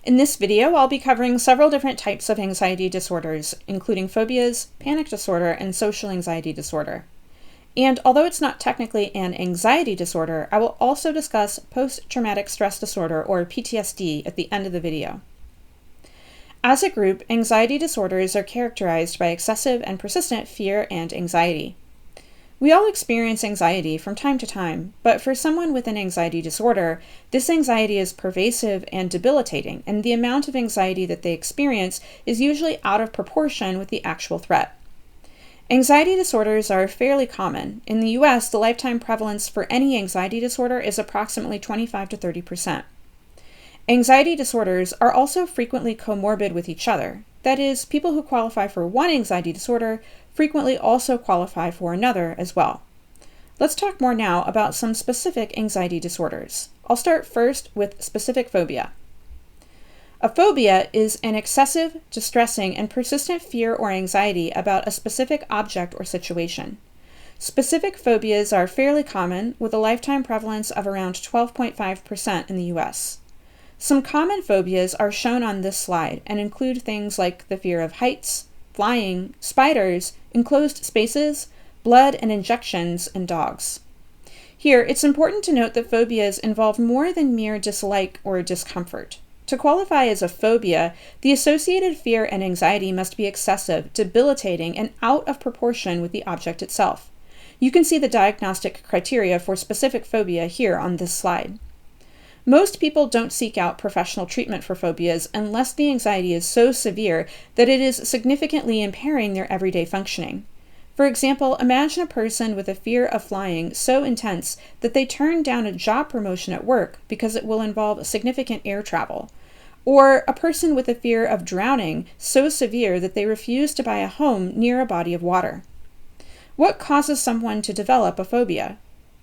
In this video, I'll be covering several different types of anxiety disorders, including phobias, panic disorder, and social anxiety disorder. And although it's not technically an anxiety disorder, I will also discuss post-traumatic stress disorder, or PTSD, at the end of the video. As a group, anxiety disorders are characterized by excessive and persistent fear and anxiety. We all experience anxiety from time to time, but for someone with an anxiety disorder, this anxiety is pervasive and debilitating, and the amount of anxiety that they experience is usually out of proportion with the actual threat. Anxiety disorders are fairly common. In the US, the lifetime prevalence for any anxiety disorder is approximately 25 to 30%. Anxiety disorders are also frequently comorbid with each other. That is, people who qualify for one anxiety disorder frequently also qualify for another as well. Let's talk more now about some specific anxiety disorders. I'll start first with specific phobia. A phobia is an excessive, distressing, and persistent fear or anxiety about a specific object or situation. Specific phobias are fairly common, with a lifetime prevalence of around 12.5% in the US. Some common phobias are shown on this slide and include things like the fear of heights, flying, spiders, enclosed spaces, blood and injections, and dogs. Here, it's important to note that phobias involve more than mere dislike or discomfort. To qualify as a phobia, the associated fear and anxiety must be excessive, debilitating, and out of proportion with the object itself. You can see the diagnostic criteria for specific phobia here on this slide. Most people don't seek out professional treatment for phobias unless the anxiety is so severe that it is significantly impairing their everyday functioning. For example, imagine a person with a fear of flying so intense that they turn down a job promotion at work because it will involve significant air travel. Or a person with a fear of drowning so severe that they refuse to buy a home near a body of water. What causes someone to develop a phobia?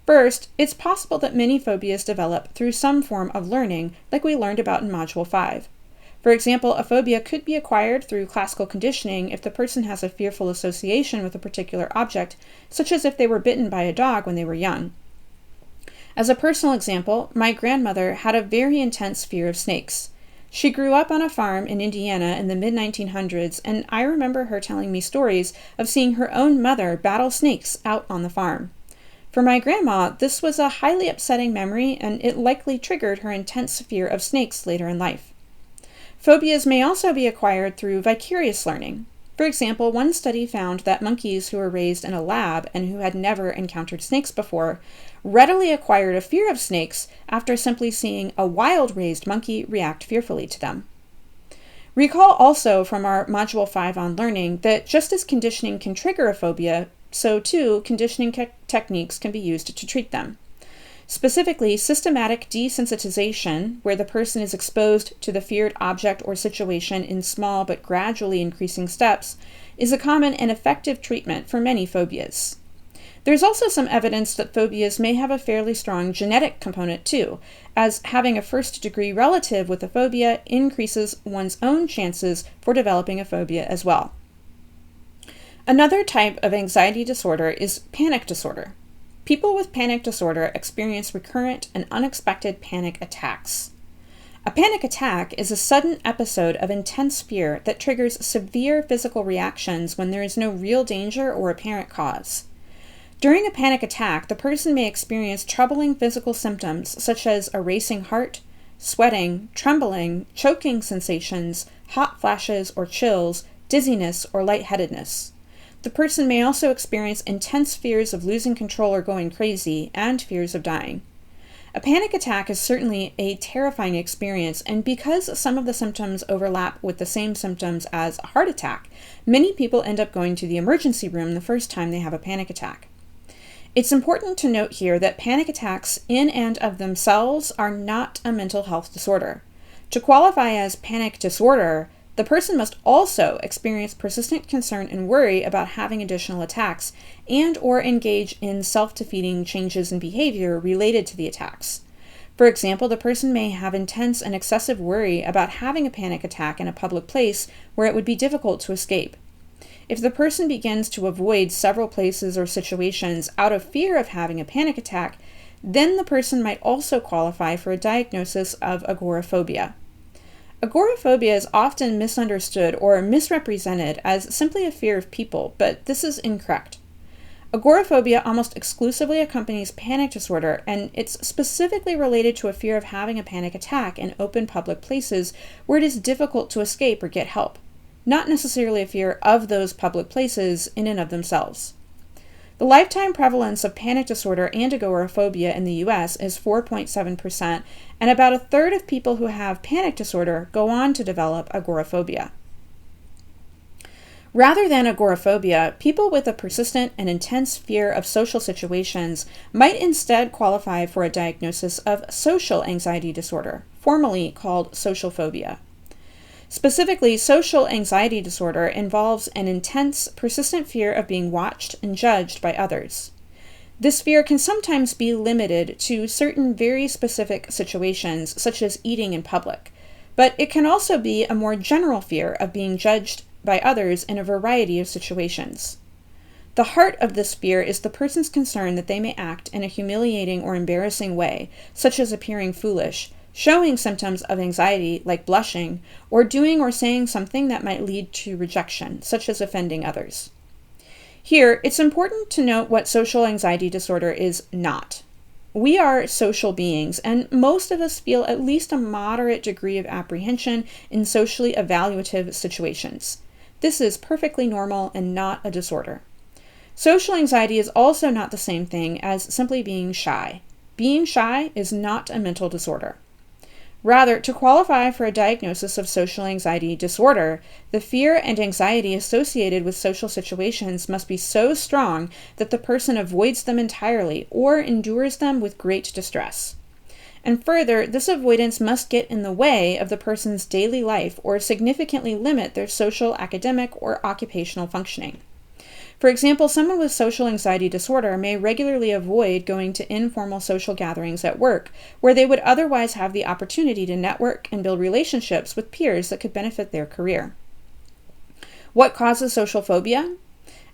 First, it's possible that many phobias develop through some form of learning, like we learned about in Module 5. For example, a phobia could be acquired through classical conditioning if the person has a fearful association with a particular object, such as if they were bitten by a dog when they were young. As a personal example, my grandmother had a very intense fear of snakes. She grew up on a farm in Indiana in the mid-1900s, and I remember her telling me stories of seeing her own mother battle snakes out on the farm. For my grandma, this was a highly upsetting memory, and it likely triggered her intense fear of snakes later in life. Phobias may also be acquired through vicarious learning. For example, one study found that monkeys who were raised in a lab and who had never encountered snakes before readily acquired a fear of snakes after simply seeing a wild-raised monkey react fearfully to them. Recall also from our Module 5 on learning that just as conditioning can trigger a phobia, so too conditioning techniques can be used to treat them. Specifically, systematic desensitization, where the person is exposed to the feared object or situation in small but gradually increasing steps, is a common and effective treatment for many phobias. There's also some evidence that phobias may have a fairly strong genetic component too, as having a first-degree relative with a phobia increases one's own chances for developing a phobia as well. Another type of anxiety disorder is panic disorder. People with panic disorder experience recurrent and unexpected panic attacks. A panic attack is a sudden episode of intense fear that triggers severe physical reactions when there is no real danger or apparent cause. During a panic attack, the person may experience troubling physical symptoms such as a racing heart, sweating, trembling, choking sensations, hot flashes or chills, dizziness, or lightheadedness. The person may also experience intense fears of losing control or going crazy, and fears of dying. A panic attack is certainly a terrifying experience, and because some of the symptoms overlap with the same symptoms as a heart attack, many people end up going to the emergency room the first time they have a panic attack. It's important to note here that panic attacks in and of themselves are not a mental health disorder. To qualify as panic disorder, the person must also experience persistent concern and worry about having additional attacks and or engage in self-defeating changes in behavior related to the attacks. For example, the person may have intense and excessive worry about having a panic attack in a public place where it would be difficult to escape. If the person begins to avoid several places or situations out of fear of having a panic attack, then the person might also qualify for a diagnosis of agoraphobia. Agoraphobia is often misunderstood or misrepresented as simply a fear of people, but this is incorrect. Agoraphobia almost exclusively accompanies panic disorder, and it's specifically related to a fear of having a panic attack in open public places where it is difficult to escape or get help, not necessarily a fear of those public places in and of themselves. The lifetime prevalence of panic disorder and agoraphobia in the US is 4.7%, and about a third of people who have panic disorder go on to develop agoraphobia. Rather than agoraphobia, people with a persistent and intense fear of social situations might instead qualify for a diagnosis of social anxiety disorder, formerly called social phobia. Specifically, social anxiety disorder involves an intense, persistent fear of being watched and judged by others. This fear can sometimes be limited to certain very specific situations, such as eating in public, but it can also be a more general fear of being judged by others in a variety of situations. The heart of this fear is the person's concern that they may act in a humiliating or embarrassing way, such as appearing foolish, showing symptoms of anxiety like blushing, or doing or saying something that might lead to rejection, such as offending others. Here, it's important to note what social anxiety disorder is not. We are social beings, and most of us feel at least a moderate degree of apprehension in socially evaluative situations. This is perfectly normal and not a disorder. Social anxiety is also not the same thing as simply being shy. Being shy is not a mental disorder. Rather, to qualify for a diagnosis of social anxiety disorder, the fear and anxiety associated with social situations must be so strong that the person avoids them entirely or endures them with great distress. And further, this avoidance must get in the way of the person's daily life or significantly limit their social, academic, or occupational functioning. For example, someone with social anxiety disorder may regularly avoid going to informal social gatherings at work, where they would otherwise have the opportunity to network and build relationships with peers that could benefit their career. What causes social phobia?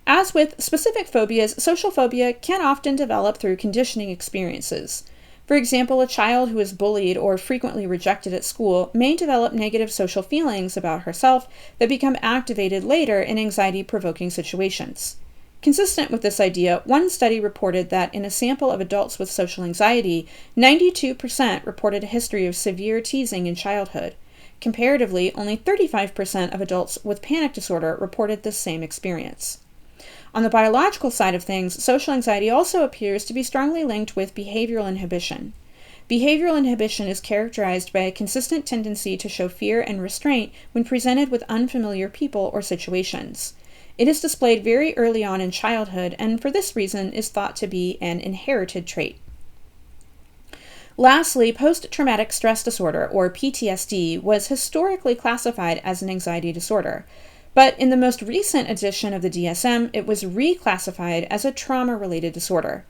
As with specific phobias, social phobia can often develop through conditioning experiences. For example, a child who is bullied or frequently rejected at school may develop negative social feelings about herself that become activated later in anxiety-provoking situations. Consistent with this idea, one study reported that in a sample of adults with social anxiety, 92% reported a history of severe teasing in childhood. Comparatively, only 35% of adults with panic disorder reported this same experience. On the biological side of things, social anxiety also appears to be strongly linked with behavioral inhibition. Behavioral inhibition is characterized by a consistent tendency to show fear and restraint when presented with unfamiliar people or situations. It is displayed very early on in childhood, and for this reason is thought to be an inherited trait. Lastly, post-traumatic stress disorder, or PTSD, was historically classified as an anxiety disorder. But in the most recent edition of the DSM, it was reclassified as a trauma-related disorder.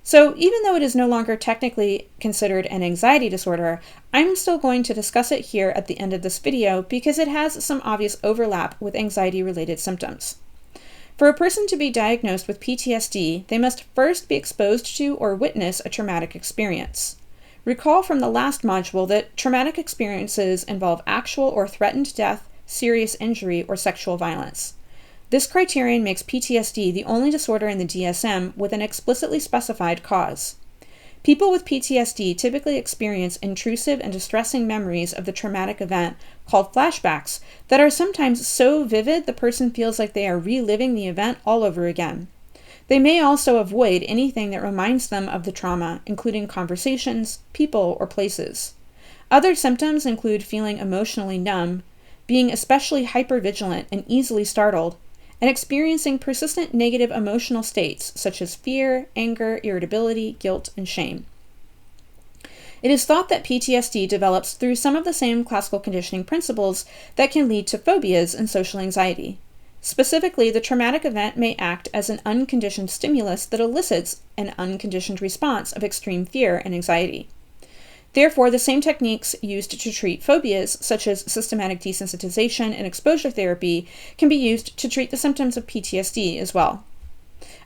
So even though it is no longer technically considered an anxiety disorder, I'm still going to discuss it here at the end of this video because it has some obvious overlap with anxiety-related symptoms. For a person to be diagnosed with PTSD, they must first be exposed to or witness a traumatic experience. Recall from the last module that traumatic experiences involve actual or threatened death, serious injury, or sexual violence. This criterion makes PTSD the only disorder in the DSM with an explicitly specified cause. People with PTSD typically experience intrusive and distressing memories of the traumatic event, called flashbacks, that are sometimes so vivid the person feels like they are reliving the event all over again. They may also avoid anything that reminds them of the trauma, including conversations, people, or places. Other symptoms include feeling emotionally numb, being especially hypervigilant and easily startled, and experiencing persistent negative emotional states such as fear, anger, irritability, guilt, and shame. It is thought that PTSD develops through some of the same classical conditioning principles that can lead to phobias and social anxiety. Specifically, the traumatic event may act as an unconditioned stimulus that elicits an unconditioned response of extreme fear and anxiety. Therefore, the same techniques used to treat phobias, such as systematic desensitization and exposure therapy, can be used to treat the symptoms of PTSD as well.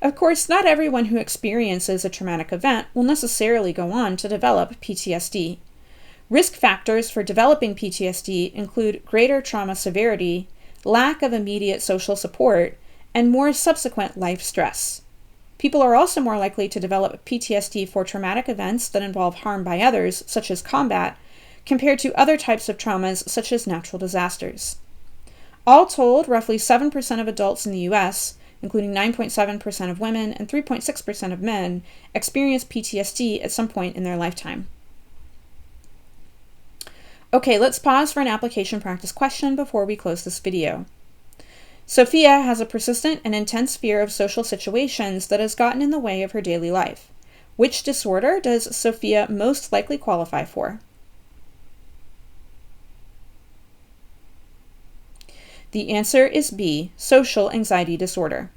Of course, not everyone who experiences a traumatic event will necessarily go on to develop PTSD. Risk factors for developing PTSD include greater trauma severity, lack of immediate social support, and more subsequent life stress. People are also more likely to develop PTSD for traumatic events that involve harm by others, such as combat, compared to other types of traumas, such as natural disasters. All told, roughly 7% of adults in the US, including 9.7% of women and 3.6% of men, experience PTSD at some point in their lifetime. Okay, let's pause for an application practice question before we close this video. Sophia has a persistent and intense fear of social situations that has gotten in the way of her daily life. Which disorder does Sophia most likely qualify for? The answer is B, social anxiety disorder.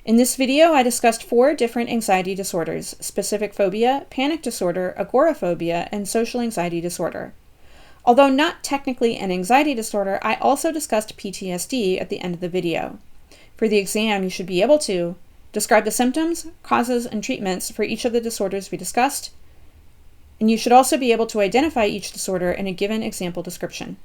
In this video, I discussed 4 different anxiety disorders: specific phobia, panic disorder, agoraphobia, and social anxiety disorder. Although not technically an anxiety disorder, I also discussed PTSD at the end of the video. For the exam, you should be able to describe the symptoms, causes, and treatments for each of the disorders we discussed, and you should also be able to identify each disorder in a given example description.